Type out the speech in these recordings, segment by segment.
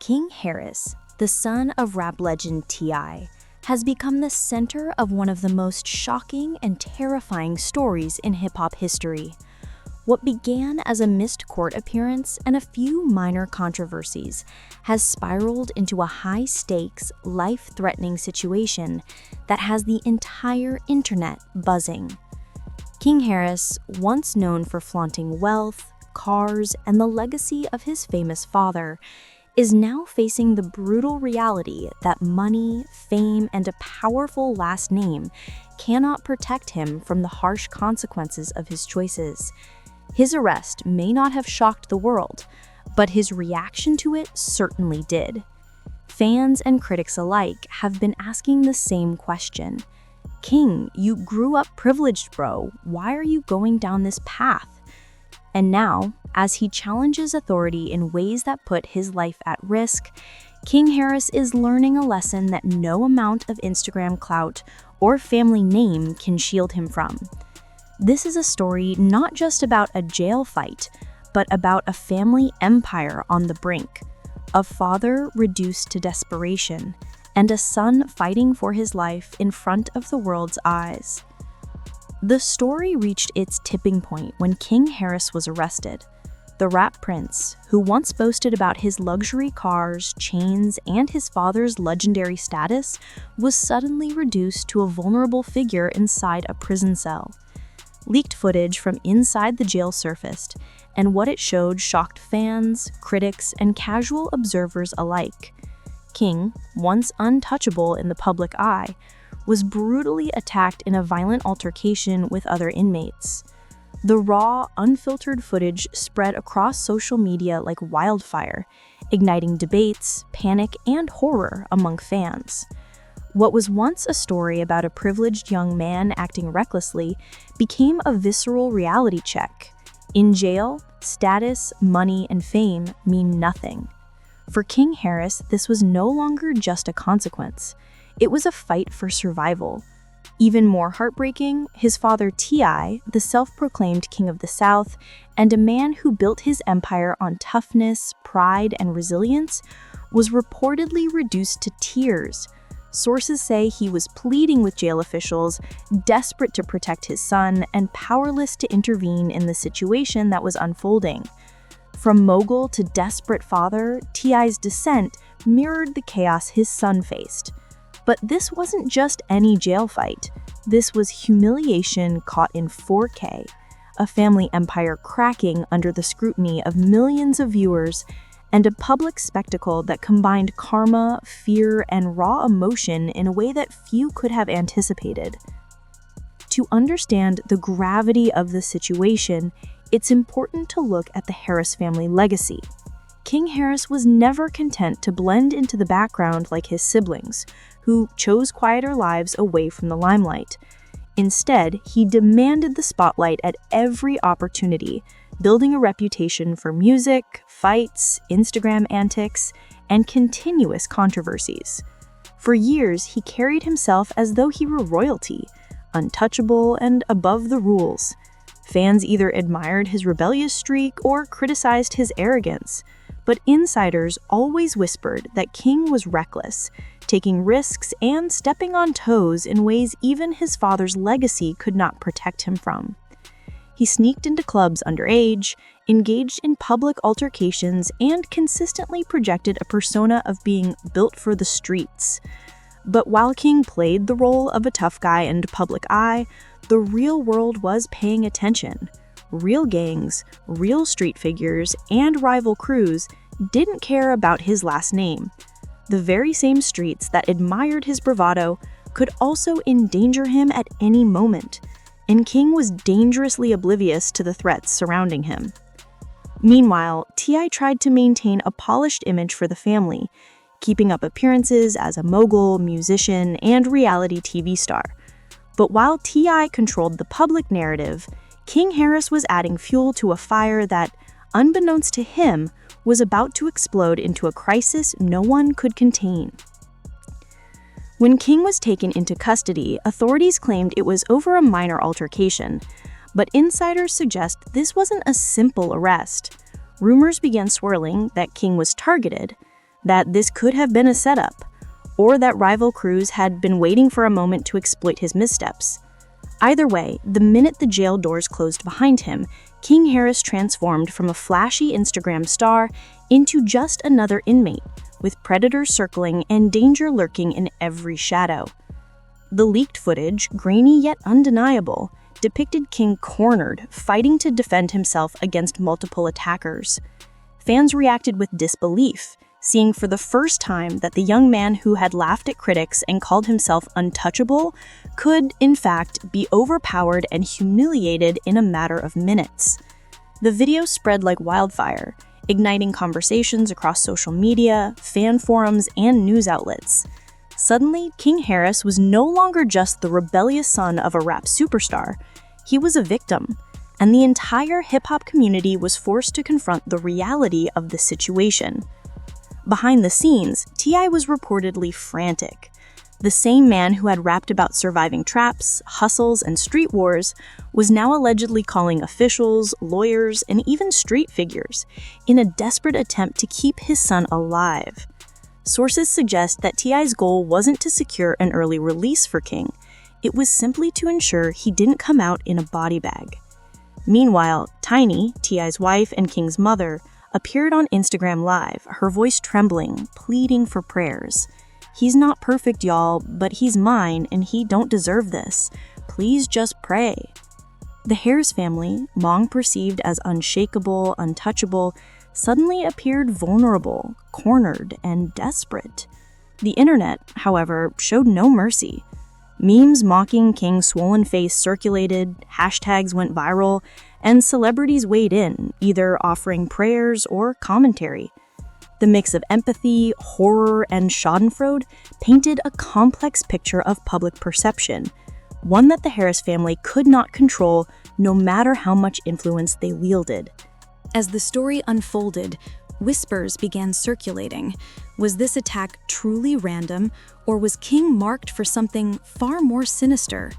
King Harris, the son of rap legend T.I., has become the center of one of the most shocking and terrifying stories in hip-hop history. What began as a missed court appearance and a few minor controversies has spiraled into a high-stakes, life-threatening situation that has the entire internet buzzing. King Harris, once known for flaunting wealth, cars, and the legacy of his famous father, is now facing the brutal reality that money, fame, and a powerful last name cannot protect him from the harsh consequences of his choices. His arrest may not have shocked the world, but his reaction to it certainly did. Fans and critics alike have been asking the same question. King, you grew up privileged, bro. Why are you going down this path? And now, as he challenges authority in ways that put his life at risk, King Harris is learning a lesson that no amount of Instagram clout or family name can shield him from. This is a story not just about a jail fight, but about a family empire on the brink, a father reduced to desperation, and a son fighting for his life in front of the world's eyes. The story reached its tipping point when King Harris was arrested. The rap prince, who once boasted about his luxury cars, chains, and his father's legendary status, was suddenly reduced to a vulnerable figure inside a prison cell. Leaked footage from inside the jail surfaced, and what it showed shocked fans, critics, and casual observers alike. King, once untouchable in the public eye, was brutally attacked in a violent altercation with other inmates. The raw, unfiltered footage spread across social media like wildfire, igniting debates, panic, and horror among fans. What was once a story about a privileged young man acting recklessly became a visceral reality check. In jail, status, money, and fame mean nothing. For King Harris, this was no longer just a consequence. It was a fight for survival. Even more heartbreaking, his father T.I., the self-proclaimed king of the South, and a man who built his empire on toughness, pride, and resilience, was reportedly reduced to tears. Sources say he was pleading with jail officials, desperate to protect his son, and powerless to intervene in the situation that was unfolding. From mogul to desperate father, T.I.'s descent mirrored the chaos his son faced. But this wasn't just any jail fight. This was humiliation caught in 4K, a family empire cracking under the scrutiny of millions of viewers, and a public spectacle that combined karma, fear, and raw emotion in a way that few could have anticipated. To understand the gravity of the situation, it's important to look at the Harris family legacy. King Harris was never content to blend into the background like his siblings, who chose quieter lives away from the limelight. Instead, he demanded the spotlight at every opportunity, building a reputation for music, fights, Instagram antics, and continuous controversies. For years, he carried himself as though he were royalty, untouchable and above the rules. Fans either admired his rebellious streak or criticized his arrogance, but insiders always whispered that King was reckless, taking risks and stepping on toes in ways even his father's legacy could not protect him from. He sneaked into clubs underage, engaged in public altercations, and consistently projected a persona of being built for the streets. But while King played the role of a tough guy in the public eye, the real world was paying attention. Real gangs, real street figures, and rival crews didn't care about his last name. The very same streets that admired his bravado could also endanger him at any moment, and King was dangerously oblivious to the threats surrounding him. Meanwhile, T.I. tried to maintain a polished image for the family, keeping up appearances as a mogul, musician, and reality TV star. But while T.I. controlled the public narrative, King Harris was adding fuel to a fire that, unbeknownst to him, was about to explode into a crisis no one could contain. When King was taken into custody, authorities claimed it was over a minor altercation, but insiders suggest this wasn't a simple arrest. Rumors began swirling that King was targeted. that this could have been a setup, or that rival crews had been waiting for a moment to exploit his missteps. Either way, the minute the jail doors closed behind him, King Harris transformed from a flashy Instagram star into just another inmate, with predators circling and danger lurking in every shadow. The leaked footage, grainy yet undeniable, depicted King cornered, fighting to defend himself against multiple attackers. Fans reacted with disbelief, seeing for the first time that the young man who had laughed at critics and called himself untouchable could, in fact, be overpowered and humiliated in a matter of minutes. The video spread like wildfire, igniting conversations across social media, fan forums, and news outlets. Suddenly, King Harris was no longer just the rebellious son of a rap superstar. He was a victim, and the entire hip-hop community was forced to confront the reality of the situation. Behind the scenes, T.I. was reportedly frantic. The same man who had rapped about surviving traps, hustles, and street wars was now allegedly calling officials, lawyers, and even street figures in a desperate attempt to keep his son alive. Sources suggest that T.I.'s goal wasn't to secure an early release for King. It was simply to ensure he didn't come out in a body bag. Meanwhile, Tiny, T.I.'s wife and King's mother, appeared on Instagram Live, her voice trembling, pleading for prayers. "He's not perfect, y'all, but he's mine and he don't deserve this. Please just pray." The Harris family, long perceived as unshakable, untouchable, suddenly appeared vulnerable, cornered, and desperate. The internet, however, showed no mercy. Memes mocking King's swollen face circulated, hashtags went viral, and celebrities weighed in, either offering prayers or commentary. The mix of empathy, horror, and schadenfreude painted a complex picture of public perception, one that the Harris family could not control no matter how much influence they wielded. As the story unfolded, whispers began circulating. Was this attack truly random, or was King marked for something far more sinister?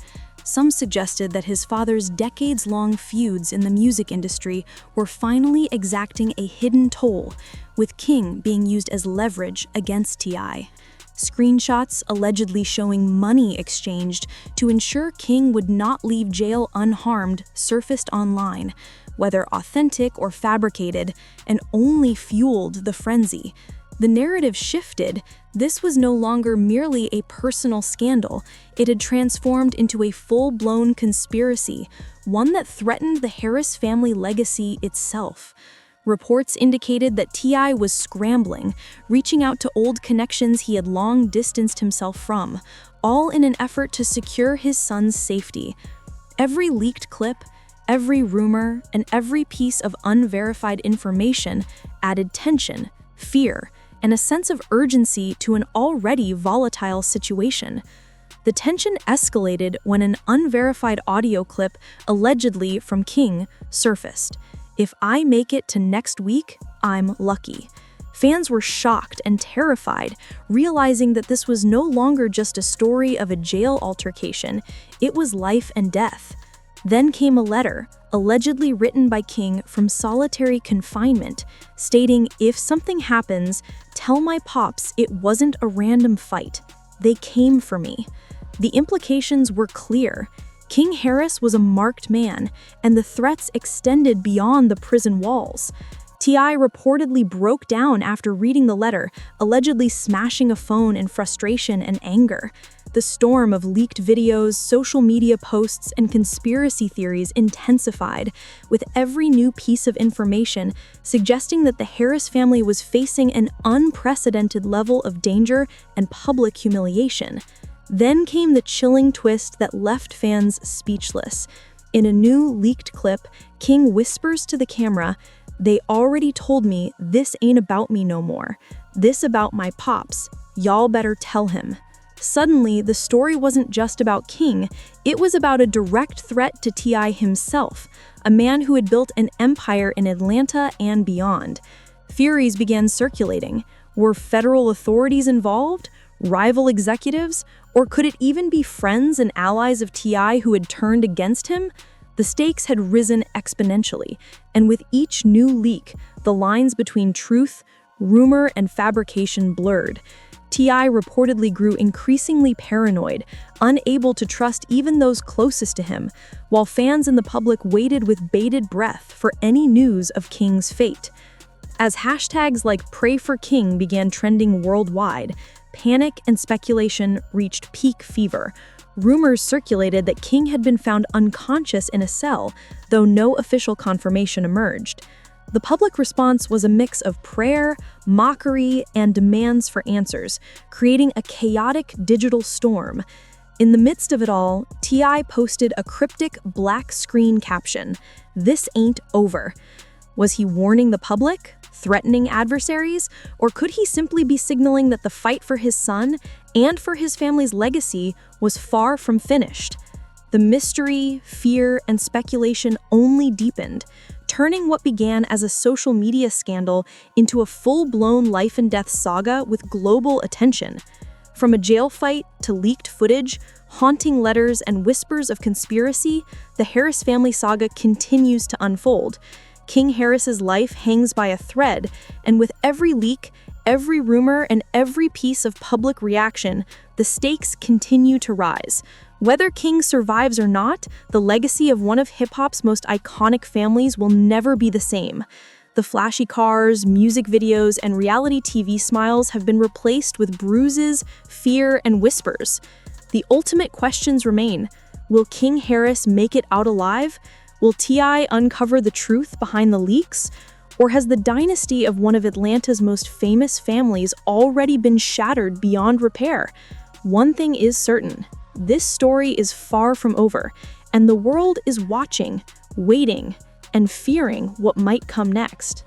Some suggested that his father's decades-long feuds in the music industry were finally exacting a hidden toll, with King being used as leverage against T.I. Screenshots allegedly showing money exchanged to ensure King would not leave jail unharmed surfaced online, whether authentic or fabricated, and only fueled the frenzy. The narrative shifted. This was no longer merely a personal scandal. It had transformed into a full-blown conspiracy, one that threatened the Harris family legacy itself. Reports indicated that T.I. was scrambling, reaching out to old connections he had long distanced himself from, all in an effort to secure his son's safety. Every leaked clip, every rumor, and every piece of unverified information added tension, fear, and a sense of urgency to an already volatile situation. The tension escalated when an unverified audio clip, allegedly from King, surfaced. "If I make it to next week, I'm lucky." Fans were shocked and terrified, realizing that this was no longer just a story of a jail altercation, it was life and death. Then came a letter, allegedly written by King from solitary confinement, stating, "If something happens, tell my pops it wasn't a random fight. They came for me." The implications were clear. King Harris was a marked man, and the threats extended beyond the prison walls. T.I. reportedly broke down after reading the letter, allegedly smashing a phone in frustration and anger. The storm of leaked videos, social media posts, and conspiracy theories intensified, with every new piece of information suggesting that the Harris family was facing an unprecedented level of danger and public humiliation. Then came the chilling twist that left fans speechless. In a new leaked clip, King whispers to the camera, "They already told me this ain't about me no more. This about my pops. Y'all better tell him." Suddenly, the story wasn't just about King, it was about a direct threat to T.I. himself, a man who had built an empire in Atlanta and beyond. Theories began circulating. Were federal authorities involved? Rival executives? Or could it even be friends and allies of T.I. who had turned against him? The stakes had risen exponentially, and with each new leak, the lines between truth, rumor and fabrication blurred. T.I. reportedly grew increasingly paranoid, unable to trust even those closest to him, while fans and the public waited with bated breath for any news of King's fate. As hashtags like Pray for King began trending worldwide, panic and speculation reached peak fever. Rumors circulated that King had been found unconscious in a cell, though no official confirmation emerged. The public response was a mix of prayer, mockery, and demands for answers, creating a chaotic digital storm. In the midst of it all, T.I. posted a cryptic black screen caption, "This ain't over." Was he warning the public, threatening adversaries, or could he simply be signaling that the fight for his son and for his family's legacy was far from finished? The mystery, fear, and speculation only deepened, turning what began as a social media scandal into a full-blown life-and-death saga with global attention. From a jail fight to leaked footage, haunting letters, and whispers of conspiracy, the Harris family saga continues to unfold. King Harris's life hangs by a thread, and with every leak, every rumor, and every piece of public reaction, the stakes continue to rise. Whether King survives or not, the legacy of one of hip-hop's most iconic families will never be the same. The flashy cars, music videos, and reality TV smiles have been replaced with bruises, fear, and whispers. The ultimate questions remain. Will King Harris make it out alive? Will T.I. uncover the truth behind the leaks? Or has the dynasty of one of Atlanta's most famous families already been shattered beyond repair? One thing is certain. This story is far from over, and the world is watching, waiting, and fearing what might come next.